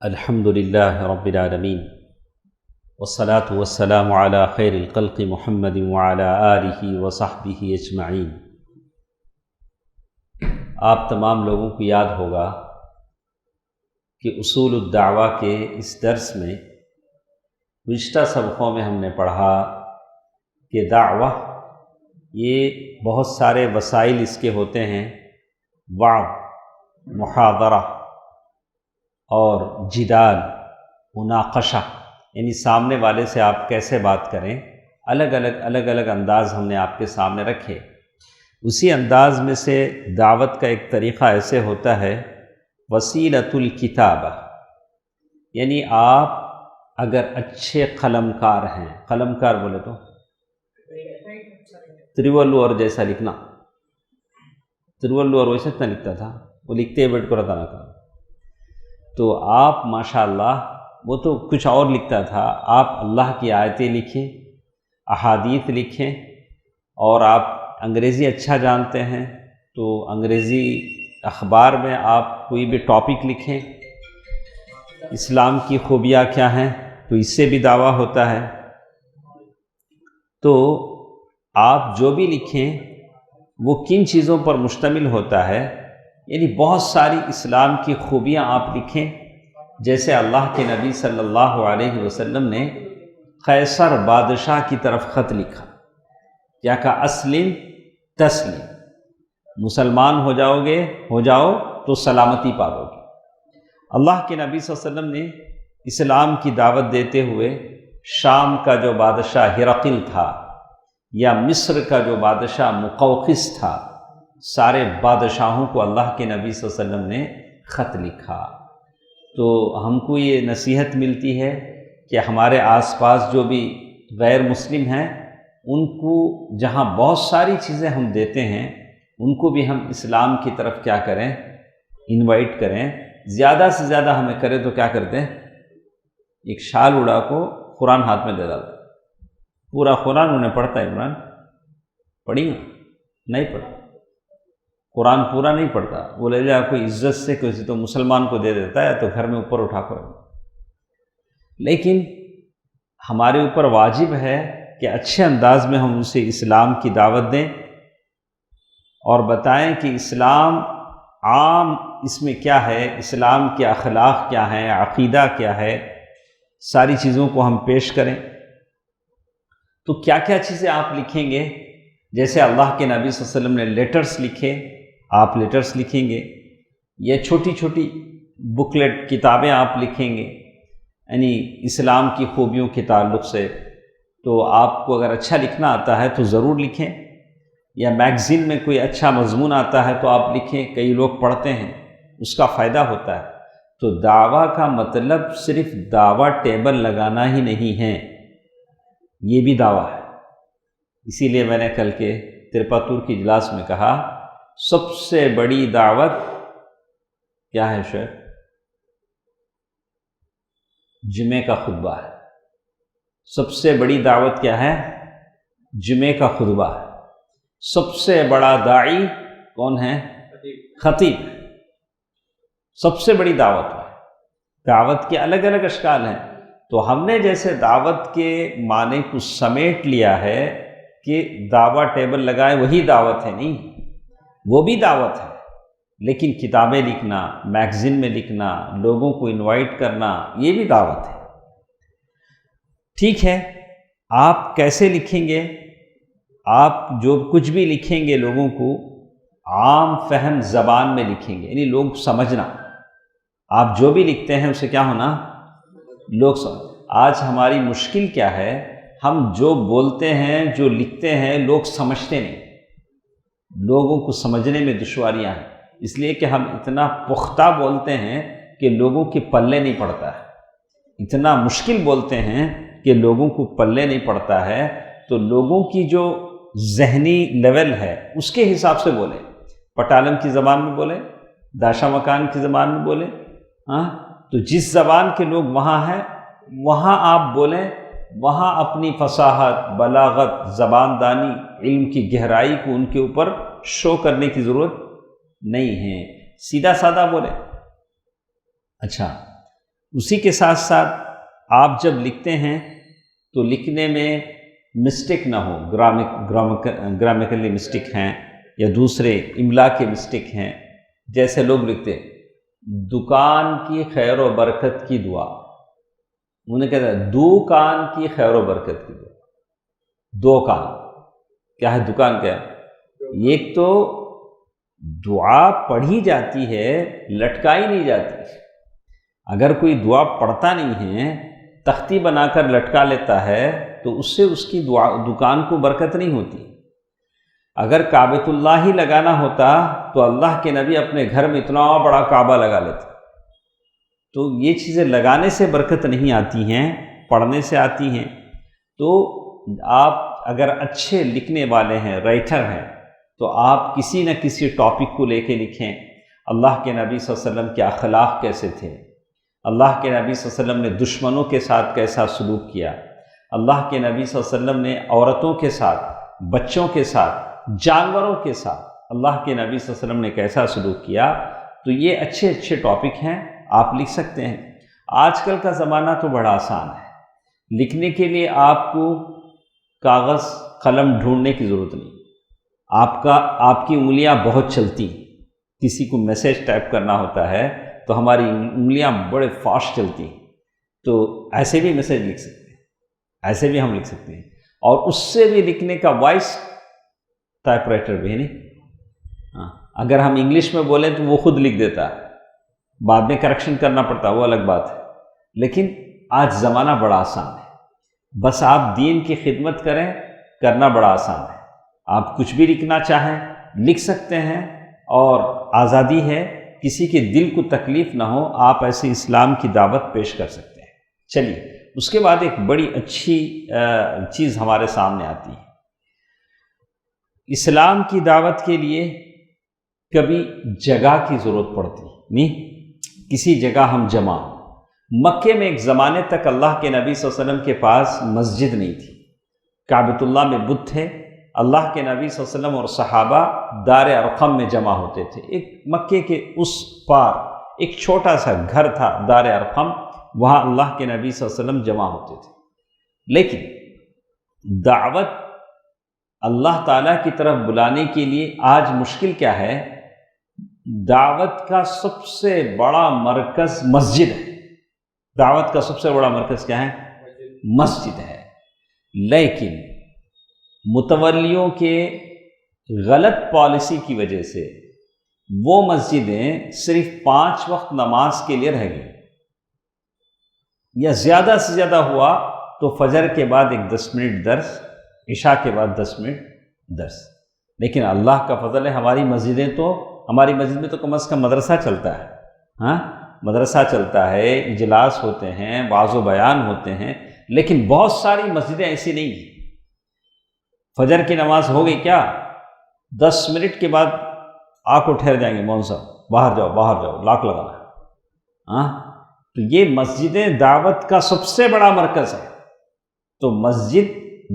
الحمد لله رب العالمين والصلاة والسلام على خير الخلق محمد وعلى آله وصحبه اجمعین۔ آپ تمام لوگوں کو یاد ہوگا کہ اصول الدعوہ کے اس درس میں گزشتہ سبقوں میں ہم نے پڑھا کہ دعوہ یہ بہت سارے وسائل اس کے ہوتے ہیں، وعظ، محاضرہ اور جدال، مناقشہ، یعنی سامنے والے سے آپ کیسے بات کریں، الگ الگ انداز ہم نے آپ کے سامنے رکھے۔ اسی انداز میں سے دعوت کا ایک طریقہ ایسے ہوتا ہے وسیلۃ الکتابہ، یعنی آپ اگر اچھے قلم کار ہیں، قلم کار بولے تو تریولو اور جیسا لکھنا، تریولو اور ویسا اتنا لکھتا تھا، وہ لکھتے بیٹھ کر رہتا تھا، تو آپ ماشاءاللہ، وہ تو کچھ اور لکھتا تھا، آپ اللہ کی آیتیں لکھیں، احادیث لکھیں، اور آپ انگریزی اچھا جانتے ہیں تو انگریزی اخبار میں آپ کوئی بھی ٹاپک لکھیں، اسلام کی خوبیاں کیا ہیں، تو اس سے بھی دعویٰ ہوتا ہے۔ تو آپ جو بھی لکھیں وہ کن چیزوں پر مشتمل ہوتا ہے، یعنی بہت ساری اسلام کی خوبیاں آپ لکھیں، جیسے اللہ کے نبی صلی اللہ علیہ وسلم نے قیصر بادشاہ کی طرف خط لکھا، کیا کہا؟ اسلم تسلم، مسلمان ہو جاؤ تو سلامتی پاؤ گے۔ اللہ کے نبی صلی اللہ علیہ وسلم نے اسلام کی دعوت دیتے ہوئے شام کا جو بادشاہ ہرقل تھا، یا مصر کا جو بادشاہ مقوقس تھا، سارے بادشاہوں کو اللہ کے نبی صلی اللہ علیہ وسلم نے خط لکھا۔ تو ہم کو یہ نصیحت ملتی ہے کہ ہمارے آس پاس جو بھی غیر مسلم ہیں، ان کو جہاں بہت ساری چیزیں ہم دیتے ہیں، ان کو بھی ہم اسلام کی طرف کیا کریں؟ انوائٹ کریں۔ زیادہ سے زیادہ ہمیں کرے تو کیا کرتے ہیں؟ ایک شال اڑا کو قرآن ہاتھ میں دے ڈالتے، پورا قرآن انہیں پڑھتا ہے۔ عمران پڑھی نہیں پڑھتا، قرآن پورا نہیں پڑھتا، وہ لے جا کوئی عزت سے کسی تو مسلمان کو دے دیتا ہے، تو گھر میں اوپر اٹھا کر۔ لیکن ہمارے اوپر واجب ہے کہ اچھے انداز میں ہم اسے اسلام کی دعوت دیں اور بتائیں کہ اسلام عام اس میں کیا ہے، اسلام کے اخلاق کیا ہیں، عقیدہ کیا ہے، ساری چیزوں کو ہم پیش کریں۔ تو کیا کیا چیزیں آپ لکھیں گے؟ جیسے اللہ کے نبی صلی اللہ علیہ وسلم نے لیٹرز لکھے، آپ لیٹرز لکھیں گے، یا چھوٹی چھوٹی بکلیٹ کتابیں آپ لکھیں گے، یعنی اسلام کی خوبیوں کے تعلق سے۔ تو آپ کو اگر اچھا لکھنا آتا ہے تو ضرور لکھیں، یا میگزین میں کوئی اچھا مضمون آتا ہے تو آپ لکھیں، کئی لوگ پڑھتے ہیں، اس کا فائدہ ہوتا ہے۔ تو دعویٰ کا مطلب صرف دعویٰ ٹیبل لگانا ہی نہیں ہے، یہ بھی دعویٰ ہے۔ اسی لیے میں نے کل کے ترپاتور کی اجلاس میں کہا، سب سے بڑی دعوت کیا ہے شیخ؟ جمعے کا خطبہ ہے۔ سب سے بڑی دعوت کیا ہے؟ جمعے کا خطبہ ہے۔ سب سے بڑا داعی کون ہے؟ خطیب۔ سب سے بڑی دعوت ہے۔ دعوت کے الگ الگ اشکال ہیں، تو ہم نے جیسے دعوت کے معنی کو سمیٹ لیا ہے کہ دعویٰ ٹیبل لگائے وہی دعوت ہے، نہیں، وہ بھی دعوت ہے، لیکن کتابیں لکھنا، میگزین میں لکھنا، لوگوں کو انوائٹ کرنا، یہ بھی دعوت ہے۔ ٹھیک ہے، آپ کیسے لکھیں گے؟ آپ جو کچھ بھی لکھیں گے لوگوں کو عام فہم زبان میں لکھیں گے، یعنی لوگ سمجھنا۔ آپ جو بھی لکھتے ہیں اسے کیا ہونا؟ لوگ سمجھ۔ آج ہماری مشکل کیا ہے؟ ہم جو بولتے ہیں، جو لکھتے ہیں، لوگ سمجھتے نہیں، لوگوں کو سمجھنے میں دشواریاں ہیں، اس لیے کہ ہم اتنا پختہ بولتے ہیں کہ لوگوں کے پلے نہیں پڑتا ہے، اتنا مشکل بولتے ہیں کہ لوگوں کو پلے نہیں پڑتا ہے۔ تو لوگوں کی جو ذہنی لیول ہے اس کے حساب سے بولیں، پٹالم کی زبان میں بولیں، داشا مکان کی زبان میں بولیں، تو جس زبان کے لوگ وہاں ہیں وہاں آپ بولیں، وہاں اپنی فصاحت، بلاغت، زبان دانی، علم کی گہرائی کو ان کے اوپر شو کرنے کی ضرورت نہیں ہے، سیدھا سادہ بولیں۔ اچھا، اسی کے ساتھ ساتھ آپ جب لکھتے ہیں تو لکھنے میں مسٹیک نہ ہو، گرامیکلی مسٹیک ہیں یا دوسرے املا کے مسٹیک ہیں. جیسے لوگ لکھتے دکان کی خیر و برکت کی دعا، انہیں کہتا ہے دکان کی خیر و برکت کی دعا. دو کان کیا ہے؟ دکان کیا ہے؟ ایک تو دعا پڑھی جاتی ہے، لٹکائی نہیں جاتی. اگر کوئی دعا پڑھتا نہیں ہے، تختی بنا کر لٹکا لیتا ہے تو اس سے اس کی دکان کو برکت نہیں ہوتی. اگر کعبۃ اللہ ہی لگانا ہوتا تو اللہ کے نبی اپنے گھر میں اتنا بڑا کعبہ لگا لیتے. تو یہ چیزیں لگانے سے برکت نہیں آتی ہیں، پڑھنے سے آتی ہیں. تو آپ اگر اچھے لکھنے والے ہیں، رائٹر ہیں، تو آپ کسی نہ کسی ٹاپک کو لے کے لکھیں. اللہ کے نبی صلی اللہ علیہ وسلم کے اخلاق کیسے تھے، اللہ کے نبی صلی اللہ علیہ وسلم نے دشمنوں کے ساتھ کیسا سلوک کیا، اللہ کے نبی صلی اللہ علیہ وسلم نے عورتوں کے ساتھ، بچوں کے ساتھ، جانوروں کے ساتھ اللہ کے نبی صلی اللہ علیہ وسلم نے کیسا سلوک کیا. تو یہ اچھے اچھے ٹاپک ہیں، آپ لکھ سکتے ہیں. آج کل کا زمانہ تو بڑا آسان ہے، لکھنے کے لیے آپ کو کاغذ قلم ڈھونڈنے کی ضرورت نہیں. آپ کی انگلیاں بہت چلتی. کسی کو میسیج ٹائپ کرنا ہوتا ہے تو ہماری انگلیاں بڑے فاسٹ چلتی. تو ایسے بھی میسیج لکھ سکتے ہیں، ایسے بھی ہم لکھ سکتے ہیں. اور اس سے بھی لکھنے کا وائس ٹائپ رائٹر بھی ہے نہیں. اگر ہم انگلش میں بولیں تو وہ خود لکھ دیتا ہے، بعد میں کریکشن کرنا پڑتا ہے، وہ الگ بات ہے. لیکن آج زمانہ بڑا آسان ہے، بس آپ دین کی خدمت کریں، کرنا بڑا آسان ہے. آپ کچھ بھی لکھنا چاہیں لکھ سکتے ہیں، اور آزادی ہے، کسی کے دل کو تکلیف نہ ہو، آپ ایسے اسلام کی دعوت پیش کر سکتے ہیں. چلیے اس کے بعد ایک بڑی اچھی چیز ہمارے سامنے آتی ہے. اسلام کی دعوت کے لیے کبھی جگہ کی ضرورت پڑتی نہیں. کسی جگہ ہم جمع، مکے میں ایک زمانے تک اللہ کے نبی صلی اللہ علیہ وسلم کے پاس مسجد نہیں تھی. کعبۃ اللہ میں بت تھے. اللہ کے نبی صلی اللہ علیہ وسلم اور صحابہ دار ارقم میں جمع ہوتے تھے. ایک مکے کے اس پار ایک چھوٹا سا گھر تھا دار ارقم، وہاں اللہ کے نبی صلی اللہ علیہ وسلم جمع ہوتے تھے. لیکن دعوت اللہ تعالیٰ کی طرف بلانے کے لیے آج مشکل کیا ہے؟ دعوت کا سب سے بڑا مرکز مسجد ہے. دعوت کا سب سے بڑا مرکز کیا ہے؟ مسجد ہے. لیکن متولیوں کے غلط پالیسی کی وجہ سے وہ مسجدیں صرف 5 وقت نماز کے لیے رہ گئی، یا زیادہ سے زیادہ ہوا تو فجر کے بعد ایک 10 منٹ درس، عشاء کے بعد 10 منٹ درس. لیکن اللہ کا فضل ہے، ہماری مسجد میں تو کم از کم مدرسہ چلتا ہے. مدرسہ چلتا ہے، اجلاس ہوتے ہیں، وعظ و بیان ہوتے ہیں. لیکن بہت ساری مسجدیں ایسی نہیں ہیں. فجر کی نماز ہو گئی کیا، 10 منٹ کے بعد آ کو ٹھہر جائیں گے، مولوی صاحب باہر جاؤ، لاک لگانا. تو یہ مسجدیں دعوت کا سب سے بڑا مرکز ہے. تو مسجد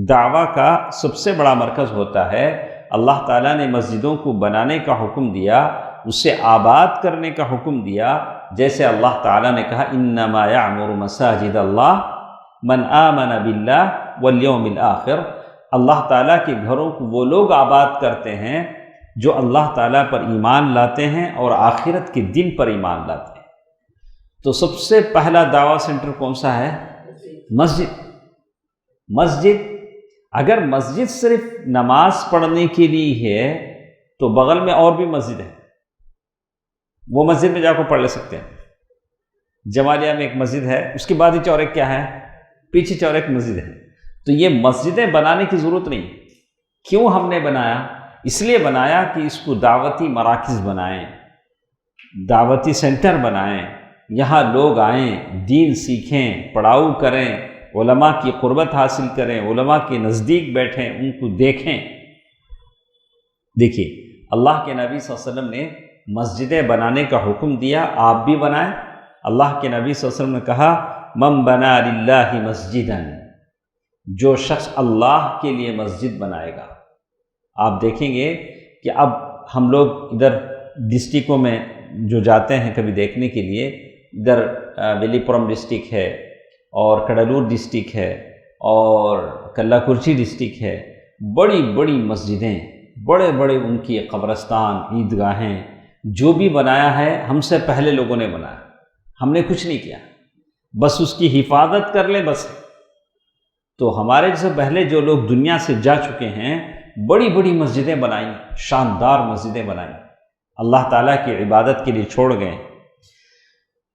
دعویٰ کا سب سے بڑا مرکز ہوتا ہے. اللہ تعالیٰ نے مسجدوں کو بنانے کا حکم دیا، اسے آباد کرنے کا حکم دیا. جیسے اللہ تعالیٰ نے کہا انما یعمر مساجد اللہ من آمن باللہ والیوم الآخر. اللہ تعالیٰ کے گھروں کو وہ لوگ آباد کرتے ہیں جو اللہ تعالیٰ پر ایمان لاتے ہیں اور آخرت کے دن پر ایمان لاتے ہیں. تو سب سے پہلا دعویٰ سینٹر کون سا ہے؟ مسجد. اگر مسجد صرف نماز پڑھنے کے لیے ہے تو بغل میں اور بھی مسجد ہے، وہ مسجد میں جا کو پڑھ لے سکتے ہیں. جمالیہ میں ایک مسجد ہے، اس کے بعد ہی چورک کیا ہے؟ پیچھے چورک مسجد ہے. تو یہ مسجدیں بنانے کی ضرورت نہیں. کیوں ہم نے بنایا؟ اس لیے بنایا کہ اس کو دعوتی مراکز بنائیں، دعوتی سینٹر بنائیں، یہاں لوگ آئیں، دین سیکھیں، پڑھاؤ کریں، علماء کی قربت حاصل کریں، علماء کے نزدیک بیٹھیں، ان کو دیکھیں. دیکھیے اللہ کے نبی صلی اللہ علیہ وسلم نے مسجدیں بنانے کا حکم دیا، آپ بھی بنائیں. اللہ کے نبی صلی اللہ علیہ وسلم نے کہا من بنا للہ مسجدا، جو شخص اللہ کے لیے مسجد بنائے گا. آپ دیکھیں گے کہ اب ہم لوگ ادھر ڈسٹرکوں میں جو جاتے ہیں کبھی دیکھنے کے لیے، ادھر ویلی پورم ڈسٹرکٹ ہے اور کڈالور ڈسٹرکٹ ہے اور کلاکرچی ڈسٹرکٹ ہے، بڑی بڑی مسجدیں، بڑے بڑے ان کی قبرستان، عیدگاہیں، جو بھی بنایا ہے ہم سے پہلے لوگوں نے بنایا، ہم نے کچھ نہیں کیا، بس اس کی حفاظت کر لیں بس۔ تو ہمارے سے پہلے جو لوگ دنیا سے جا چکے ہیں بڑی بڑی مسجدیں بنائیں، شاندار مسجدیں بنائیں، اللہ تعالیٰ کی عبادت کے لیے چھوڑ گئے۔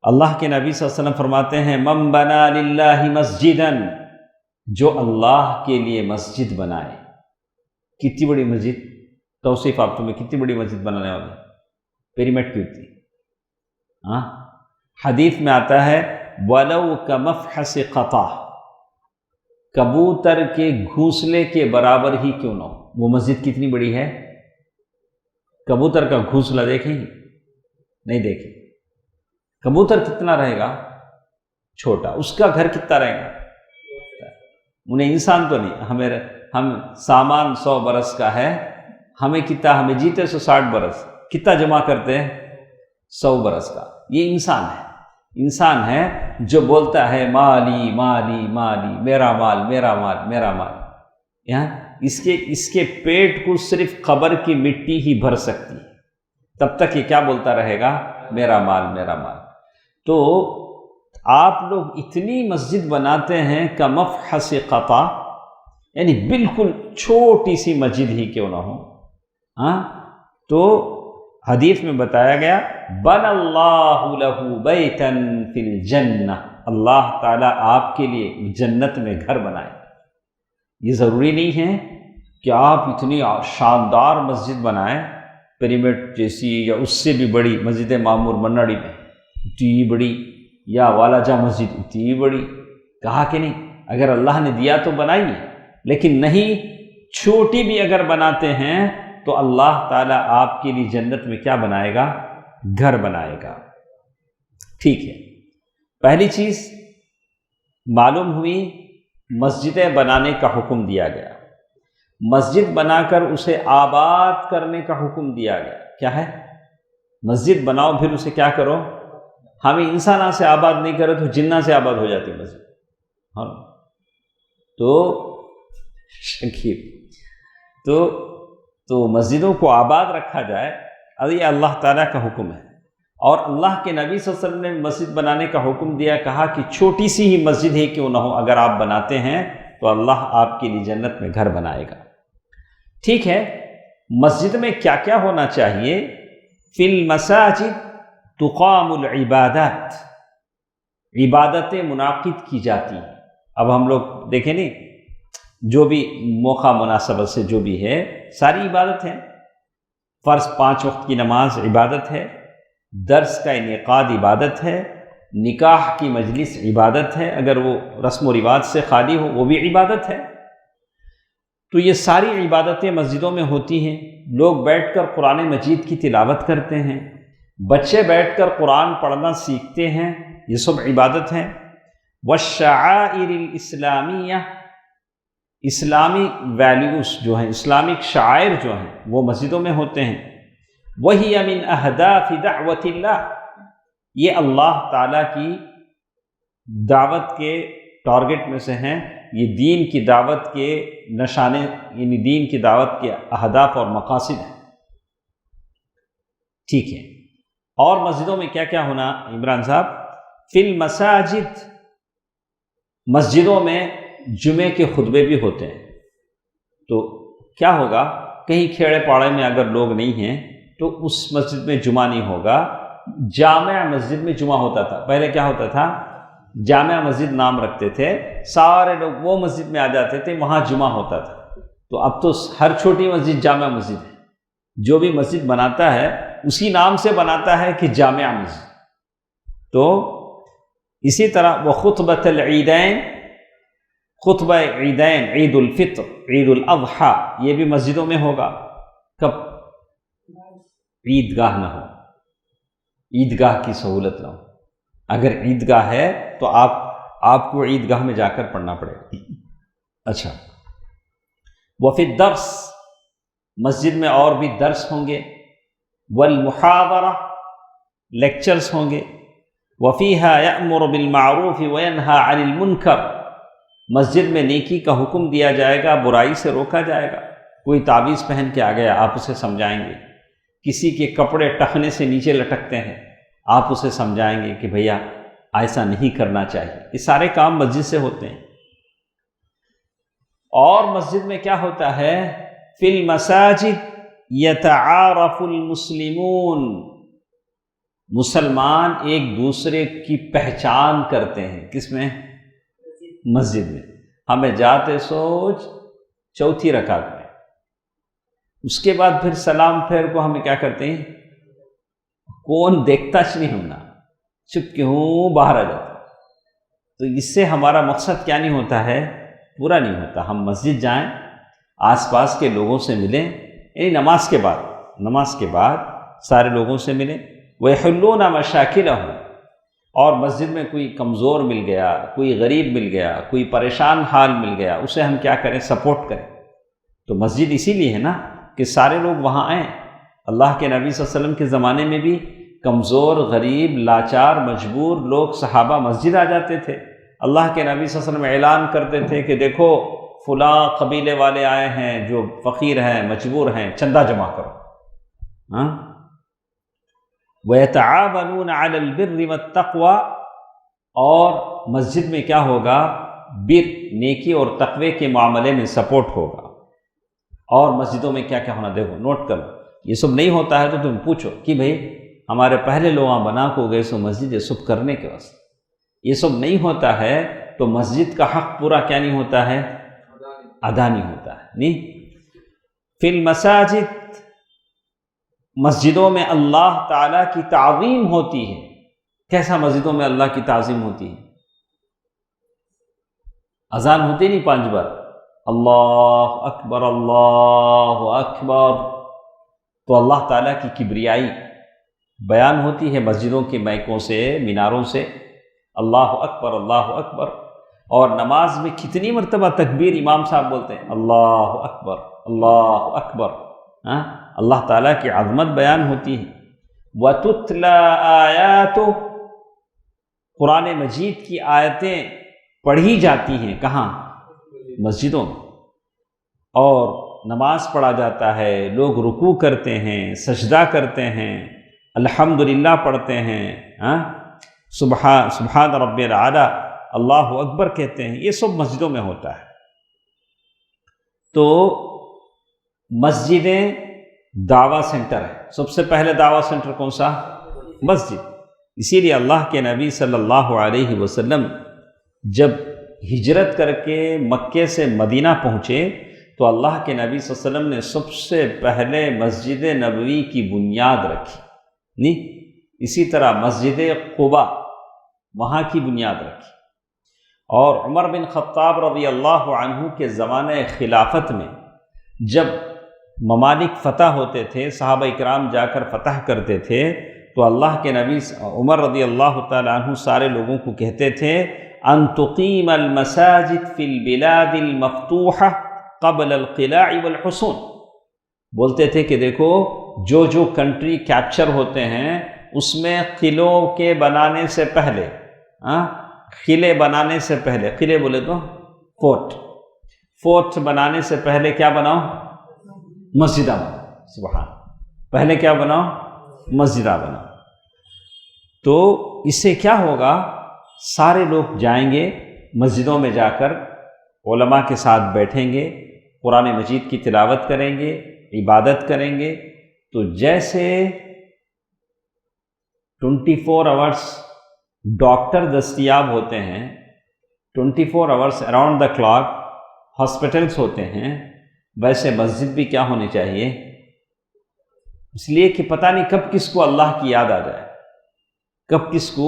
اللہ کے نبی صلی اللہ علیہ وسلم فرماتے ہیں من بنا للہ مسجدا، جو اللہ کے لیے مسجد بنائے۔ کتنی بڑی مسجد؟ توصیف آپ تمہیں کتنی بڑی مسجد بنانے والے؟ پیریمیڈ کی ہوتی ہاں، حدیث میں آتا ہے وَلَوْ كَمَفْحَصِ قَطَعٍ، کبوتر کے گھونسلے کے برابر ہی کیوں نہ ہو۔ وہ مسجد کتنی بڑی ہے؟ کبوتر کا گھونسلہ دیکھیں نہیں دیکھیں، کبوتر کتنا رہے گا؟ چھوٹا۔ اس کا گھر کتنا رہے گا؟ انہیں انسان تو نہیں، ہم سامان 100 برس کا ہے، ہمیں کتنا، ہمیں جیتے 160 برس، کتنا جمع کرتے ہیں؟ 100 برس کا۔ یہ انسان ہے، انسان ہے جو بولتا ہے مالی مالی مالی، میرا مال میرا مال میرا مال۔ یہاں اس کے پیٹ کو صرف قبر کی مٹی ہی بھر سکتی ہے، تب تک یہ کیا بولتا رہے گا؟ میرا مال میرا مال۔ تو آپ لوگ اتنی مسجد بناتے ہیں کمفحص قطع، یعنی بالکل چھوٹی سی مسجد ہی کیوں نہ ہو، ہاں، تو حدیث میں بتایا گیا بن اللہ لہ بیتا فی الجنہ، اللہ تعالیٰ آپ کے لیے جنت میں گھر بنائے۔ یہ ضروری نہیں ہے کہ آپ اتنی شاندار مسجد بنائیں، پیریمیڈ جیسی یا اس سے بھی بڑی مسجد معمور مناڑی میں اتنی بڑی، یا والاجہ مسجد اتنی بڑی، کہا کہ نہیں، اگر اللہ نے دیا تو بنائیے، لیکن نہیں، چھوٹی بھی اگر بناتے ہیں تو اللہ تعالیٰ آپ کے لیے جنت میں کیا بنائے گا؟ گھر بنائے گا۔ ٹھیک ہے، پہلی چیز معلوم ہوئی، مسجدیں بنانے کا حکم دیا گیا، مسجد بنا کر اسے آباد کرنے کا حکم دیا گیا۔ کیا ہے؟ مسجد بناؤ پھر اسے کیا کرو؟ ہمیں انسانہ سے آباد نہیں کرے تو جنہ سے آباد ہو جاتی مسجد، ہاں، تو شکیب تو مسجدوں کو آباد رکھا جائے، یہ اللہ تعالیٰ کا حکم ہے۔ اور اللہ کے نبی صلی اللہ علیہ وسلم نے مسجد بنانے کا حکم دیا، کہا کہ چھوٹی سی ہی مسجد ہی کیوں نہ ہو، اگر آپ بناتے ہیں تو اللہ آپ کے لیے جنت میں گھر بنائے گا۔ ٹھیک ہے، مسجد میں کیا کیا ہونا چاہیے؟ فی المساجد تقام العبادات، عبادتیں منعقد کی جاتی ہیں۔ اب ہم لوگ دیکھیں نہیں، جو بھی موقع مناسبت سے جو بھی ہے ساری عبادت ہے، فرض 5 وقت کی نماز عبادت ہے، درس کا انعقاد عبادت ہے، نکاح کی مجلس عبادت ہے، اگر وہ رسم و رواج سے خالی ہو وہ بھی عبادت ہے۔ تو یہ ساری عبادتیں مسجدوں میں ہوتی ہیں، لوگ بیٹھ کر قرآن مجید کی تلاوت کرتے ہیں، بچے بیٹھ کر قرآن پڑھنا سیکھتے ہیں، یہ سب عبادت ہیں۔ والشعائر الاسلامیہ، اسلامی ویلیوز جو ہیں، اسلامک شعائر جو ہیں وہ مسجدوں میں ہوتے ہیں۔ وہی من اہداف دعوت اللہ، یہ اللہ تعالیٰ کی دعوت کے ٹارگٹ میں سے ہیں، یہ دین کی دعوت کے نشانے، یعنی دین کی دعوت کے اہداف اور مقاصد ہیں۔ ٹھیک ہے، اور مسجدوں میں کیا کیا ہونا عمران صاحب؟ فی المساجد، مسجدوں میں جمعے کے خطبے بھی ہوتے ہیں۔ تو کیا ہوگا؟ کہیں کھیڑے پاڑے میں اگر لوگ نہیں ہیں تو اس مسجد میں جمعہ نہیں ہوگا، جامع مسجد میں جمعہ ہوتا تھا۔ پہلے کیا ہوتا تھا؟ جامع مسجد نام رکھتے تھے، سارے لوگ وہ مسجد میں آ جاتے تھے، وہاں جمعہ ہوتا تھا۔ تو اب تو ہر چھوٹی مسجد جامع مسجد ہے، جو بھی مسجد بناتا ہے اسی نام سے بناتا ہے کہ جامع مسجد۔ تو اسی طرح وہ خطبۃ العیدین، خطبہ عیدین، عید الفطر، عید الاضحیٰ، یہ بھی مسجدوں میں ہوگا۔ کب؟ عیدگاہ نہ ہو، عیدگاہ کی سہولت نہ ہو۔ اگر عیدگاہ ہے تو آپ کو عیدگاہ میں جا کر پڑھنا پڑے گا۔ اچھا، وفی الدرس، مسجد میں اور بھی درس ہوں گے، والمحاضرہ، لیکچرز ہوں گے، وفیہا یأمر بالمعروف وینہا عن المنکر، مسجد میں نیکی کا حکم دیا جائے گا، برائی سے روکا جائے گا۔ کوئی تعویذ پہن کے آ گیا، آپ اسے سمجھائیں گے۔ کسی کے کپڑے ٹخنے سے نیچے لٹکتے ہیں، آپ اسے سمجھائیں گے کہ بھیا ایسا نہیں کرنا چاہیے۔ یہ سارے کام مسجد سے ہوتے ہیں۔ اور مسجد میں کیا ہوتا ہے؟ فی المساجد یتعارف المسلمون، مسلمان ایک دوسرے کی پہچان کرتے ہیں۔ کس میں؟ مسجد میں۔ ہمیں جاتے سوچ چوتھی رکعت میں، اس کے بعد پھر سلام پھیر کو ہمیں کیا کرتے ہیں؟ کون دیکھتا نہیں ہونا، چپ کیوں باہر آ جاتا۔ تو اس سے ہمارا مقصد کیا نہیں ہوتا ہے؟ پورا نہیں ہوتا۔ ہم مسجد جائیں، آس پاس کے لوگوں سے ملیں، یعنی نماز کے بعد سارے لوگوں سے ملیں۔ وَيَحُلُّونَ مَشَاكِلَهُمْ، اور مسجد میں کوئی کمزور مل گیا، کوئی غریب مل گیا، کوئی پریشان حال مل گیا، اسے ہم کیا کریں؟ سپورٹ کریں۔ تو مسجد اسی لیے ہے نا کہ سارے لوگ وہاں آئیں۔ اللہ کے نبی صلی اللہ علیہ وسلم کے زمانے میں بھی کمزور، غریب، لاچار، مجبور لوگ صحابہ مسجد آ جاتے تھے۔ اللہ کے نبی صلی اللہ علیہ وسلم اعلان کرتے تھے کہ دیکھو فلاں قبیلے والے آئے ہیں جو فقیر ہیں، مجبور ہیں، چندہ جمع کرو۔ وَيَتَعَاوَنُونَ عَلَى الْبِرِّ وَالتَّقْوَى، اور مسجد میں کیا ہوگا؟ بر، نیکی اور تقوی کے معاملے میں سپورٹ ہوگا۔ اور مسجدوں میں کیا کیا ہونا؟ دیکھو نوٹ کر لو۔ یہ سب نہیں ہوتا ہے تو تم پوچھو کہ بھئی ہمارے پہلے لوگ بنا کو گئے سو مسجد یہ سب کرنے کے واسطے، یہ سب نہیں ہوتا ہے تو مسجد کا حق پورا کیا نہیں ہوتا ہے؟ ادا نہیں ہوتا ہے۔ نہیں، فی المساجد، مسجدوں میں اللہ تعالیٰ کی تعظیم ہوتی ہے۔ کیسا مسجدوں میں اللہ کی تعظیم ہوتی ہے؟ اذان ہوتی نہیں 5 بار، اللہ اکبر اللہ اکبر، تو اللہ تعالیٰ کی کبریائی بیان ہوتی ہے مسجدوں کے مائکوں سے، میناروں سے، اللہ اکبر اللہ اکبر۔ اور نماز میں کتنی مرتبہ تکبیر امام صاحب بولتے ہیں؟ اللہ اکبر اللہ اکبر۔ اللہ تعالیٰ کی عظمت بیان ہوتی ہے۔ وَتُتْلَى آیَاتُ، قرآن مجید کی آیتیں پڑھی جاتی ہیں۔ کہاں؟ مسجدوں میں۔ اور نماز پڑھا جاتا ہے، لوگ رکوع کرتے ہیں، سجدہ کرتے ہیں، الحمدللہ پڑھتے ہیں، سبحان رب العالی، اللہ اکبر کہتے ہیں۔ یہ سب مسجدوں میں ہوتا ہے۔ تو مسجدیں دعویٰ سینٹر ہے۔ سب سے پہلے دعویٰ سینٹر کون سا؟ مسجد۔ اسی لیے اللہ کے نبی صلی اللہ علیہ وسلم جب ہجرت کر کے مکے سے مدینہ پہنچے تو اللہ کے نبی صلی اللہ علیہ وسلم نے سب سے پہلے مسجد نبوی کی بنیاد رکھی، نہیں؟ اسی طرح مسجد قباء، وہاں کی بنیاد رکھی۔ اور عمر بن خطاب رضی اللہ عنہ کے زمانہ خلافت میں جب ممالک فتح ہوتے تھے، صحابہ اکرام جا کر فتح کرتے تھے، تو اللہ کے نبی عمر رضی اللہ تعالی عنہ سارے لوگوں کو کہتے تھے ان تقیم المساجد فی البلاد المفتوحہ قبل القلاع والحصون، بولتے تھے کہ دیکھو جو جو کنٹری کیپچر ہوتے ہیں اس میں قلعوں کے بنانے سے پہلے، قلعے بنانے سے پہلے، قلعے بولے تو فورٹ بنانے سے پہلے کیا بناؤ؟ مسجدہ بناؤ۔ سبحان، پہلے کیا بناؤ؟ مسجدہ بناؤ۔ تو اس سے کیا ہوگا؟ سارے لوگ جائیں گے مسجدوں میں، جا کر علماء کے ساتھ بیٹھیں گے، قرآن مجید کی تلاوت کریں گے، عبادت کریں گے۔ تو جیسے 24 آورس ڈاکٹر دستیاب ہوتے ہیں، 24 hours around the clock hospitals ہوتے ہیں، ویسے مسجد بھی کیا ہونی چاہیے؟ اس لیے کہ پتہ نہیں کب کس کو اللہ کی یاد آ جائے، کب کس کو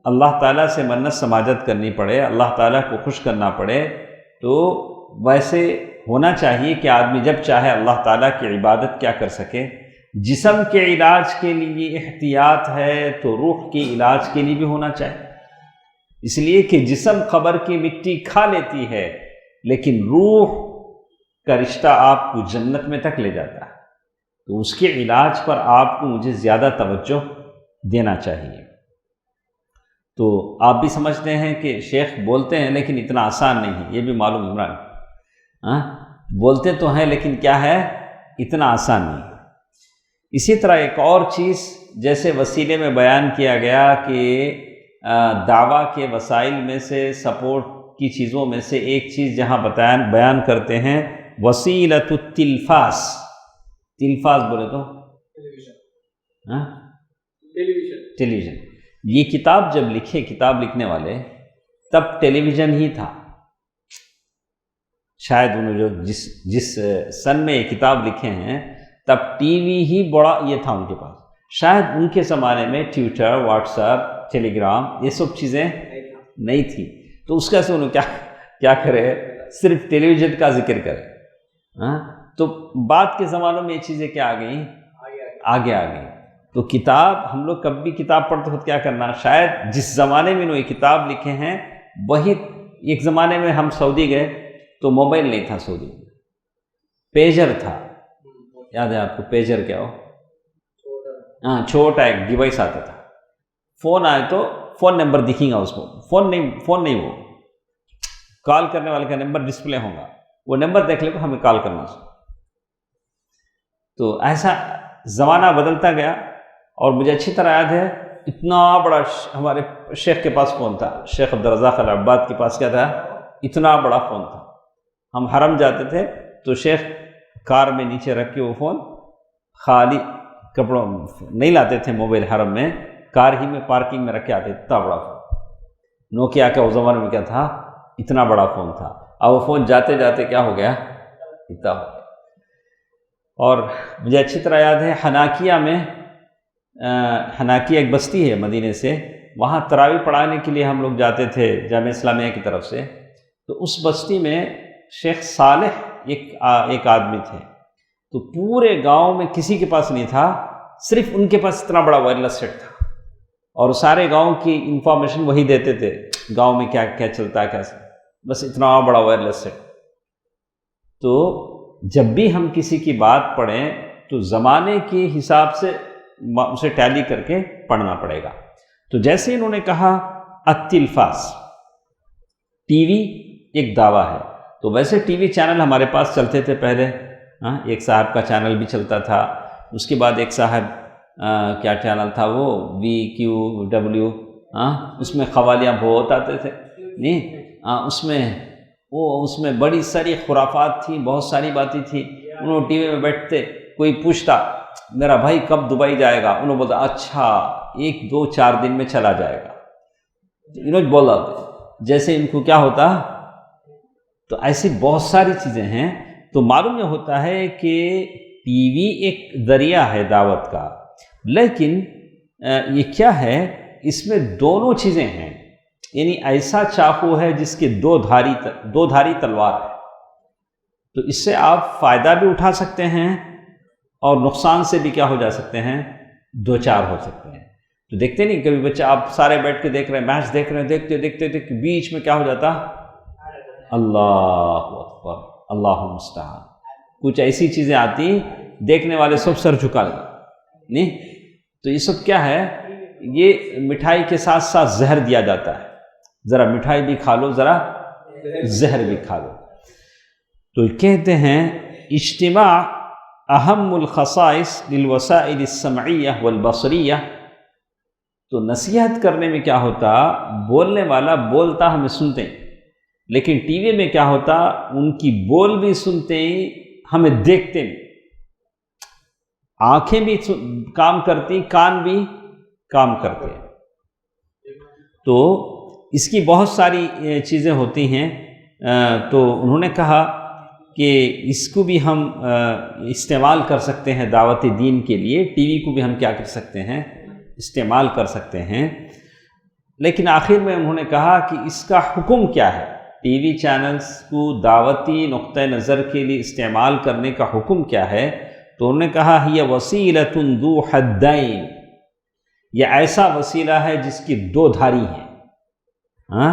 اللہ تعالیٰ سے منت سماجت کرنی پڑے، اللہ تعالیٰ کو خوش کرنا پڑے۔ تو ویسے ہونا چاہیے کہ آدمی جب چاہے اللہ تعالیٰ کی عبادت کیا کر سکے۔ جسم کے علاج کے لیے احتیاط ہے تو روح کے علاج کے لیے بھی ہونا چاہیے، اس لیے کہ جسم قبر کی مٹی کھا لیتی ہے لیکن روح کا رشتہ آپ کو جنت میں تک لے جاتا ہے، تو اس کے علاج پر آپ کو مجھے زیادہ توجہ دینا چاہیے۔ تو آپ بھی سمجھتے ہیں کہ شیخ بولتے ہیں لیکن اتنا آسان نہیں ہے، یہ بھی معلوم عمران، ہاں بولتے تو ہیں لیکن کیا ہے، اتنا آسان نہیں ہے۔ اسی طرح ایک اور چیز جیسے وسیلے میں بیان کیا گیا کہ دعویٰ کے وسائل میں سے، سپورٹ کی چیزوں میں سے ایک چیز جہاں بیان کرتے ہیں وسیلۃ التلفاظ، تلفاظ بولے تو ٹیلی ویژن۔ یہ کتاب جب لکھے، کتاب لکھنے والے، تب ٹیلی ویژن ہی تھا، شاید انہوں جو جس سن میں یہ کتاب لکھے ہیں تب ٹی وی ہی بڑا یہ تھا ان کے پاس، شاید ان کے زمانے میں ٹویٹر، واٹس ایپ، ٹیلی گرام یہ سب چیزیں نہیں تھی، تو اس کا سے انہوں کیا کرے، صرف ٹیلی ویژن کا ذکر کرے۔ تو بعد کے زمانوں میں یہ چیزیں کیا آ گئیں، آگے آ گئیں۔ تو کتاب، ہم لوگ کب بھی کتاب پڑھتے ہو کیا کرنا، شاید جس زمانے میں انہوں یہ کتاب لکھے ہیں وہی ایک زمانے میں ہم سعودی گئے تو موبائل نہیں تھا سعودی میں، پیجر تھا، یاد ہے آپ کو پیجر کیا ہو؟ ہاں چھوٹا ایک ڈیوائس آتا تھا، فون آئے تو فون نمبر دکھیں گا اس کو، فون نہیں وہ کال کرنے والے کا نمبر ڈسپلے ہوگا، وہ نمبر دیکھ لے تو ہمیں کال کرنا اس کو۔ تو ایسا زمانہ بدلتا گیا، اور مجھے اچھی طرح یاد ہے اتنا بڑا ہمارے شیخ کے پاس فون تھا، شیخ عبدالرزاق العباد کے پاس کیا تھا، اتنا بڑا فون تھا۔ ہم حرم جاتے تھے تو شیخ کار میں نیچے رکھ کے وہ فون، خالی کپڑوں نہیں لاتے تھے موبائل حرم میں، کار ہی میں پارکنگ میں رکھ کے آتے، اتنا بڑا فون، نوکیا کا اس زمانے میں کیا تھا، اتنا بڑا فون تھا، اور وہ فون جاتے جاتے کیا ہو گیا، اتنا ہو گیا۔ اور مجھے اچھی طرح یاد ہے حناکیہ میں، حناکیہ ایک بستی ہے مدینے سے، وہاں تراویح پڑھانے کے لیے ہم لوگ جاتے تھے جامعہ اسلامیہ کی طرف سے، تو اس بستی میں شیخ صالح ایک آدمی تھے، تو پورے گاؤں میں کسی کے پاس نہیں تھا، صرف ان کے پاس اتنا بڑا وائرلیس سیٹ تھا، اور سارے گاؤں کی انفارمیشن وہی دیتے تھے، گاؤں میں کیا کیا چلتا ہے کیسے، بس اتنا بڑا وائرلیس سیٹ۔ تو جب بھی ہم کسی کی بات پڑھیں تو زمانے کے حساب سے اسے ٹیلی کر کے پڑھنا پڑے گا۔ تو جیسے انہوں نے کہا التلفاظ، ٹی وی ایک دعویٰ ہے، تو ویسے ٹی وی چینل ہمارے پاس چلتے تھے پہلے، ایک صاحب کا چینل بھی چلتا تھا، اس کے بعد ایک صاحب کیا چینل تھا وہ VQW، اس میں قوالیاں بہت آتے تھے، نہیں اس میں بڑی ساری خرافات تھی، بہت ساری باتیں تھیں۔ انہوں ٹی وی میں بیٹھتے، کوئی پوچھتا میرا بھائی کب دبئی جائے گا، انہوں بولتا اچھا 1 2 4 دن میں چلا جائے گا، انہوں بولا جیسے ان کو کیا ہوتا۔ تو ایسی بہت ساری چیزیں ہیں، تو معلوم یہ ہوتا ہے کہ ٹی وی ایک ذریعہ ہے دعوت کا، لیکن یہ کیا ہے، اس میں دونوں چیزیں ہیں، یعنی ایسا چاقو ہے جس کے دو دھاری تلوار ہے، تو اس سے آپ فائدہ بھی اٹھا سکتے ہیں اور نقصان سے بھی کیا ہو جا سکتے ہیں، 2 4 ہو سکتے ہیں۔ تو دیکھتے نہیں کبھی بچہ، آپ سارے بیٹھ کے دیکھ رہے ہیں، میچ دیکھ رہے ہیں، دیکھتے دیکھتے بیچ میں کیا ہو جاتا، اللہ اکبر اللہ المستعان، کچھ ایسی چیزیں آتی دیکھنے والے سب سر جھکا لیں، نہیں تو یہ سب کیا ہے، یہ مٹھائی کے ساتھ ساتھ زہر دیا جاتا ہے، ذرا مٹھائی بھی کھا لو، ذرا زہر بھی کھا لو۔ تو کہتے ہیں اجتماع اہم الخصائص للوسائل السمعیہ والبصریہ، تو نصیحت کرنے میں کیا ہوتا، بولنے والا بولتا ہمیں سنتے ہیں، لیکن ٹی وی میں کیا ہوتا، ان کی بول بھی سنتے ہیں، ہمیں دیکھتے ہیں، آنکھیں بھی کام کرتی، کان بھی کام کرتے ہیں۔ تو اس کی بہت ساری چیزیں ہوتی ہیں، تو انہوں نے کہا کہ اس کو بھی ہم استعمال کر سکتے ہیں دعوت دین کے لیے، ٹی وی کو بھی ہم کیا کر سکتے ہیں، استعمال کر سکتے ہیں، لیکن آخر میں انہوں نے کہا کہ اس کا حکم کیا ہے، ٹی وی چینلز کو دعوتی نقطہ نظر کے لیے استعمال کرنے کا حکم کیا ہے، تو انہوں نے کہا ہی وسیلۃ ذو حدین، یہ ایسا وسیلہ ہے جس کی 2 دھاری ہیں،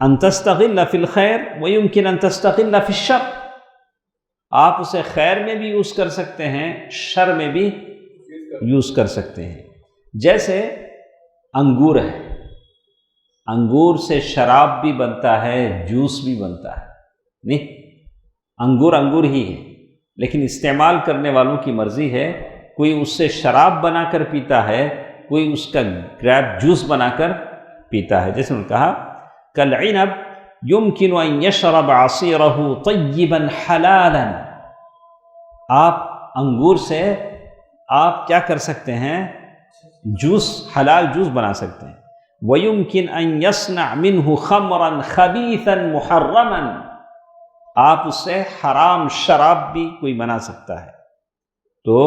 ان تستغل فی الخیر ویمکن ان تستغل فی الشر، آپ اسے خیر میں بھی یوز کر سکتے ہیں، شر میں بھی یوز کر سکتے ہیں۔ جیسے انگور ہے، انگور سے شراب بھی بنتا ہے، جوس بھی بنتا ہے، نہیں انگور انگور ہی ہے، لیکن استعمال کرنے والوں کی مرضی ہے، کوئی اس سے شراب بنا کر پیتا ہے، کوئی اس کا گریپ جوس بنا کر پیتا ہے۔ جیسے انہوں نے کہا کالعنب یمکن ان یشرب عصیرہ طیبا حلالا، آپ انگور سے آپ کیا کر سکتے ہیں، جوس، حلال جوس بنا سکتے ہیں۔ وَيُمْكِنْ أَن يَصْنَعْ مِنْهُ خَمْرًا خَبِيثًا مُحَرَّمًا، آپ اس سے حرام شراب بھی کوئی بنا سکتا ہے۔ تو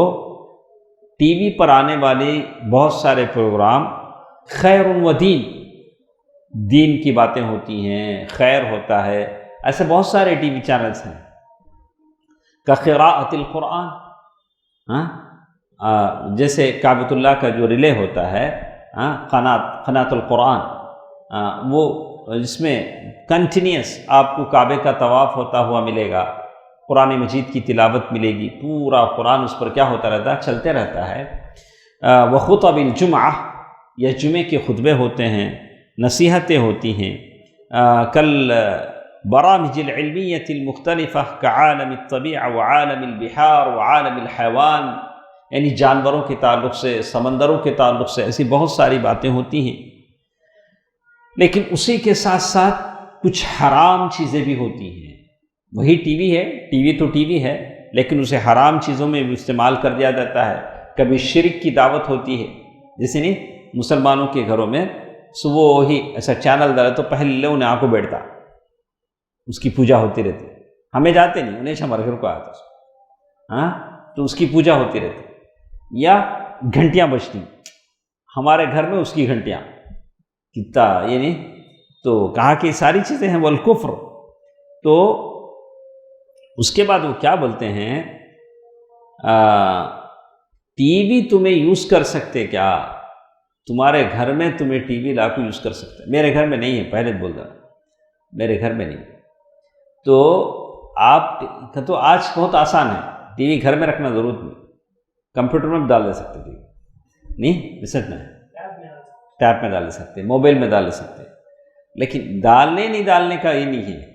ٹی وی پر آنے والے بہت سارے پروگرام خیر و دین، دین کی باتیں ہوتی ہیں، خیر ہوتا ہے، ایسے بہت سارے ٹی وی چینلز ہیں، قراءۃ القرآن، جیسے کعبۃ اللہ کا جو ریلے ہوتا ہے، قناۃ القرآن، وہ جس میں کنٹینیوس آپ کو کعبے کا طواف ہوتا ہوا ملے گا، قرآن مجید کی تلاوت ملے گی، پورا قرآن اس پر کیا ہوتا رہتا ہے، چلتے رہتا ہے۔ وخطب الجمعہ، یہ جمعے کے خطبے ہوتے ہیں، نصیحتیں ہوتی ہیں، کل برامج العلمیۃ المختلفہ کعالم الطبیعہ وعالم البحار وعالم الحیوان، یعنی جانوروں کے تعلق سے، سمندروں کے تعلق سے ایسی بہت ساری باتیں ہوتی ہیں۔ لیکن اسی کے ساتھ ساتھ کچھ حرام چیزیں بھی ہوتی ہیں۔ وہی ٹی وی ہے، ٹی وی تو ٹی وی ہے، لیکن اسے حرام چیزوں میں بھی استعمال کر دیا جاتا ہے۔ کبھی شرک کی دعوت ہوتی ہے، جیسے نہیں مسلمانوں کے گھروں میں صبح وہی ایسا چینل ڈالے تو پہلے انہیں آنکھوں بیٹھتا، اس کی پوجا ہوتی رہتی، ہمیں جاتے نہیں، انہیں ہمارے گھر کو آتا، تو اس کی پوجا ہوتی رہتی، یا گھنٹیاں بجتی ہمارے گھر میں، اس کی گھنٹیاں کتنا، یعنی تو کہا کہ ساری چیزیں ہیں والکفر۔ تو اس کے بعد وہ کیا بولتے ہیں، ٹی وی تمہیں یوز کر سکتے کیا، تمہارے گھر میں تمہیں ٹی وی لا کے یوز کر سکتے، میرے گھر میں نہیں ہے، پہلے بول رہا میرے گھر میں نہیں۔ تو آپ کا تو آج بہت آسان ہے، ٹی وی گھر میں رکھنا ضرورت نہیں، کمپیوٹر میں بھی ڈال دے سکتے ٹی وی، نہیں ریسٹ میں ٹیپ میں ڈال سکتے، موبائل میں ڈال سکتے، لیکن ڈالنے نہیں ڈالنے کا یہ نہیں ہے،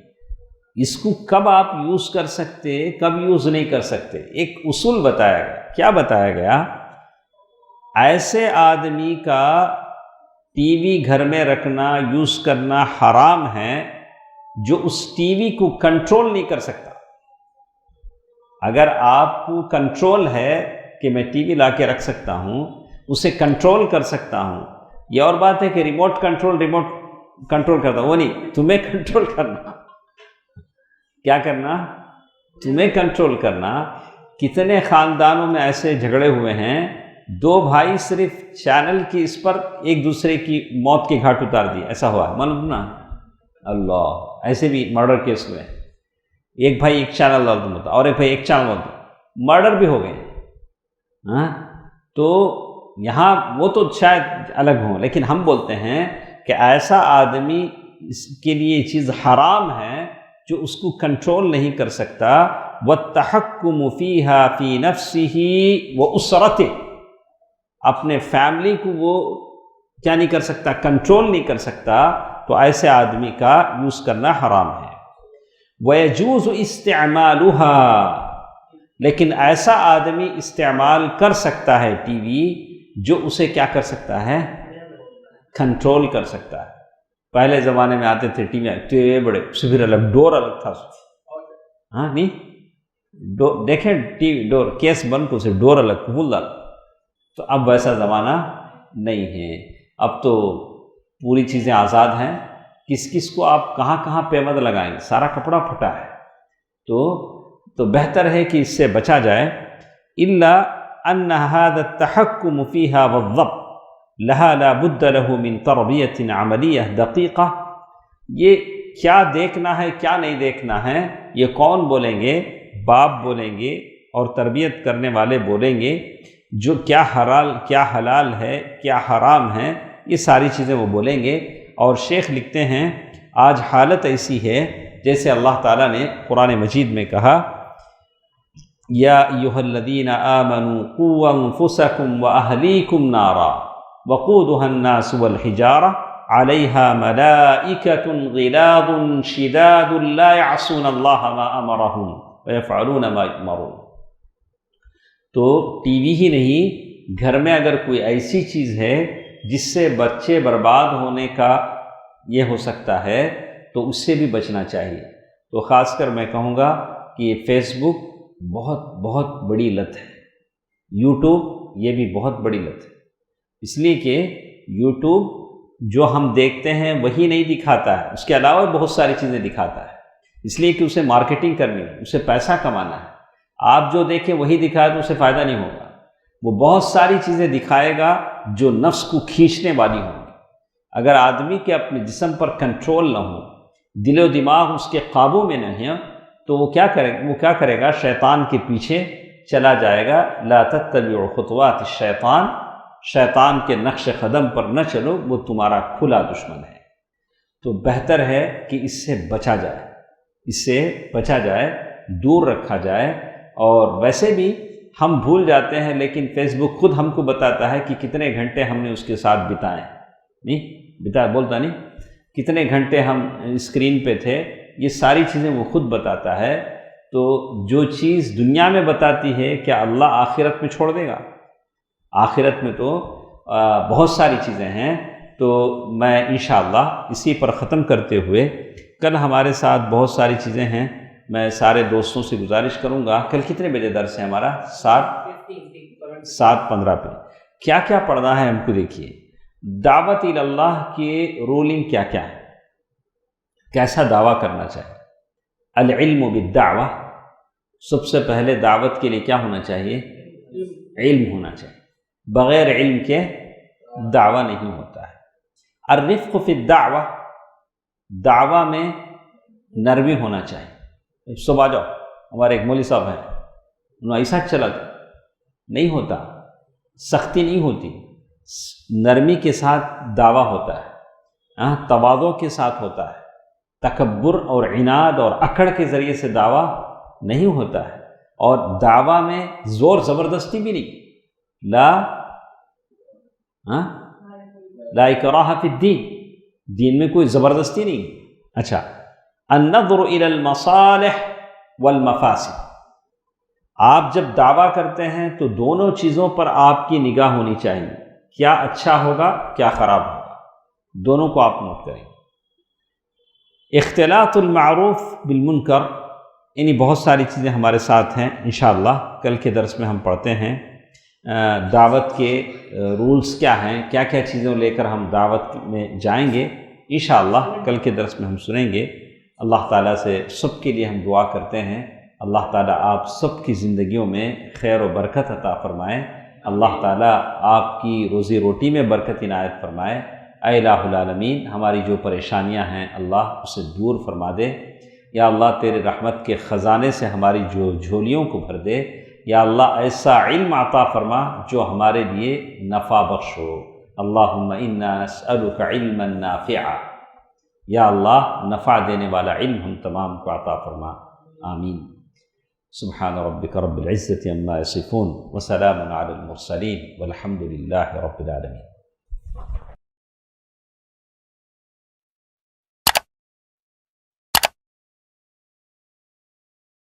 اس کو کب آپ یوز کر سکتے، کب یوز نہیں کر سکتے، ایک اصول بتایا گیا۔ کیا بتایا گیا، ایسے آدمی کا ٹی وی گھر میں رکھنا، یوز کرنا حرام ہے جو اس ٹی وی کو کنٹرول نہیں کر سکتا۔ اگر آپ کو کنٹرول ہے کہ میں ٹی وی لا کے رکھ سکتا ہوں، اسے کنٹرول کر سکتا ہوں، یہ اور بات ہے کہ ریموٹ کنٹرول کرتا، وہ نہیں، تمہیں کنٹرول کرنا، کیا کرنا، تمہیں کنٹرول کرنا۔ کتنے خاندانوں میں ایسے جھگڑے ہوئے ہیں، دو بھائی صرف چینل کی اس پر ایک دوسرے کی موت کے گھاٹ اتار دی، ایسا ہوا ہے معلوم نا، اللہ، ایسے بھی مرڈر کیس ہوئے، ایک بھائی ایک چینل ڈال دوں اور ایک بھائی ایک چینل ڈال دوں، مرڈر بھی ہو گئے۔ تو یہاں وہ تو شاید الگ ہوں، لیکن ہم بولتے ہیں کہ ایسا آدمی، اس کے لیے یہ چیز حرام ہے جو اس کو کنٹرول نہیں کر سکتا۔ وَالتَّحَكُّمُ فِيهَا فِي نَفْسِهِ وَأُسْرَتِهِ، اپنے فیملی کو وہ کیا نہیں کر سکتا، کنٹرول نہیں کر سکتا، تو ایسے آدمی کا یوز کرنا حرام ہے۔ وَيَجُوزُ اسْتِعْمَالُهَا، لیکن ایسا آدمی استعمال کر سکتا ہے ٹی وی جو اسے کیا کر سکتا ہے، کنٹرول کر سکتا ہے۔ پہلے زمانے میں آتے تھے ٹی وی بڑے سفیر الگ، ڈور الگ تھا، نہیں دیکھیں ٹی وی ڈور کیس بند کو سے ڈور الگ کھول الگ، تو اب ویسا زمانہ نہیں ہے، اب تو پوری چیزیں آزاد ہیں، کس کس کو آپ کہاں کہاں پیمند لگائیں، سارا کپڑا پھٹا ہے، تو بہتر ہے کہ اس سے بچا جائے۔ الا ان هذا التحكم فيها والضبط لها لا بد له من تربیة عملیہ دقیقہ، یہ کیا دیکھنا ہے کیا نہیں دیکھنا ہے، یہ کون بولیں گے، باپ بولیں گے اور تربیت کرنے والے بولیں گے، جو کیا حلال ہے کیا حرام ہے، یہ ساری چیزیں وہ بولیں گے۔ اور شیخ لکھتے ہیں آج حالت ایسی ہے جیسے اللہ تعالیٰ نے قرآن مجید میں کہا، یا ایھا الذین آمنوا قوا انفسکم واہلیکم نارا وقودها الناس والحجارہ علیہا ملائکۃ غلاظ شداد لا یعصون اللہ ما امرہم ویفعلون ما یؤمرون۔ تو ٹی وی ہی نہیں، گھر میں اگر کوئی ایسی چیز ہے جس سے بچے برباد ہونے کا یہ ہو سکتا ہے تو اس سے بھی بچنا چاہیے۔ تو خاص کر میں کہوں گا کہ یہ فیس بک بہت بہت بڑی لت ہے، یوٹیوب یہ بھی بہت بڑی لت ہے، اس لیے کہ یوٹیوب جو ہم دیکھتے ہیں وہی نہیں دکھاتا ہے، اس کے علاوہ بہت ساری چیزیں دکھاتا ہے، اس لیے کہ اسے مارکیٹنگ کرنی ہے، اسے پیسہ کمانا ہے۔ آپ جو دیکھیں وہی دکھائے تو اسے فائدہ نہیں ہوگا، وہ بہت ساری چیزیں دکھائے گا جو نفس کو کھینچنے والی ہوں گی۔ اگر آدمی کے اپنے جسم پر کنٹرول نہ ہو، دل و دماغ اس کے قابو میں نہیں ہے، تو وہ کیا کرے گا؟ شیطان کے پیچھے چلا جائے گا۔ لا تتبعوا خطوات الشیطان، شیطان کے نقش قدم پر نہ چلو، وہ تمہارا کھلا دشمن ہے۔ تو بہتر ہے کہ اس سے بچا جائے، دور رکھا جائے۔ اور ویسے بھی ہم بھول جاتے ہیں، لیکن فیس بک خود ہم کو بتاتا ہے کہ کتنے گھنٹے ہم نے اس کے ساتھ بتائے، بولتا نہیں کتنے گھنٹے ہم اسکرین پہ تھے، یہ ساری چیزیں وہ خود بتاتا ہے۔ تو جو چیز دنیا میں بتاتی ہے، کیا اللہ آخرت میں چھوڑ دے گا؟ آخرت میں تو بہت ساری چیزیں ہیں۔ تو میں انشاءاللہ اسی پر ختم کرتے ہوئے، کل ہمارے ساتھ بہت ساری چیزیں ہیں، میں سارے دوستوں سے گزارش کروں گا، کل کتنے بجے درس ہے ہمارا؟ 7:15 پہ کیا کیا پڑھنا ہے ہم کو دیکھیے۔ دعوت اللہ کی رولنگ کیا کیا ہے، کیسا دعویٰ کرنا چاہیے؟ العلم بالدعوہ، سب سے پہلے دعوت کے لیے کیا ہونا چاہیے؟ علم ہونا چاہیے، بغیر علم کے دعویٰ نہیں ہوتا ہے۔ الرفق فی الدعوہ، دعویٰ میں نرمی ہونا چاہیے۔ صبح آ جاؤ، ہمارے ایک مولوی صاحب ہیں، انہوں ایسا چلا نہیں ہوتا، سختی نہیں ہوتی، نرمی کے ساتھ دعویٰ ہوتا ہے، تواضع کے ساتھ ہوتا ہے، تکبر اور عناد اور اکڑ کے ذریعے سے دعویٰ نہیں ہوتا ہے۔ اور دعویٰ میں زور زبردستی بھی نہیں، لا اکراہ فی الدین، دین میں کوئی زبردستی نہیں۔ اچھا، النظر الی المصالح والمفاسد، آپ جب دعویٰ کرتے ہیں تو دونوں چیزوں پر آپ کی نگاہ ہونی چاہیے، کیا اچھا ہوگا کیا خراب ہوگا، دونوں کو آپ نوٹ کریں۔ اختلاط المعروف بالمنکر، یعنی بہت ساری چیزیں ہمارے ساتھ ہیں، انشاءاللہ کل کے درس میں ہم پڑھتے ہیں دعوت کے رولز کیا ہیں، کیا کیا چیزوں لے کر ہم دعوت میں جائیں گے، انشاءاللہ کل کے درس میں ہم سنیں گے۔ اللہ تعالیٰ سے سب کے لیے ہم دعا کرتے ہیں، اللہ تعالیٰ آپ سب کی زندگیوں میں خیر و برکت عطا فرمائے، اللہ تعالیٰ آپ کی روزی روٹی میں برکت عنایت فرمائے۔ اے الہ العالمین، ہماری جو پریشانیاں ہیں اللہ اسے دور فرما دے، یا اللہ تیرے رحمت کے خزانے سے ہماری جو جھولیوں کو بھر دے، یا اللہ ایسا علم عطا فرما جو ہمارے لیے نفع بخش ہو۔ اللہم انا نسألک علما نافعا، یا اللہ نفع دینے والا علم ہم تمام کو عطا فرما، آمین۔ سبحان ربک رب العزت عما یصفون وسلام علی المرسلین والحمد للہ رب العالمین۔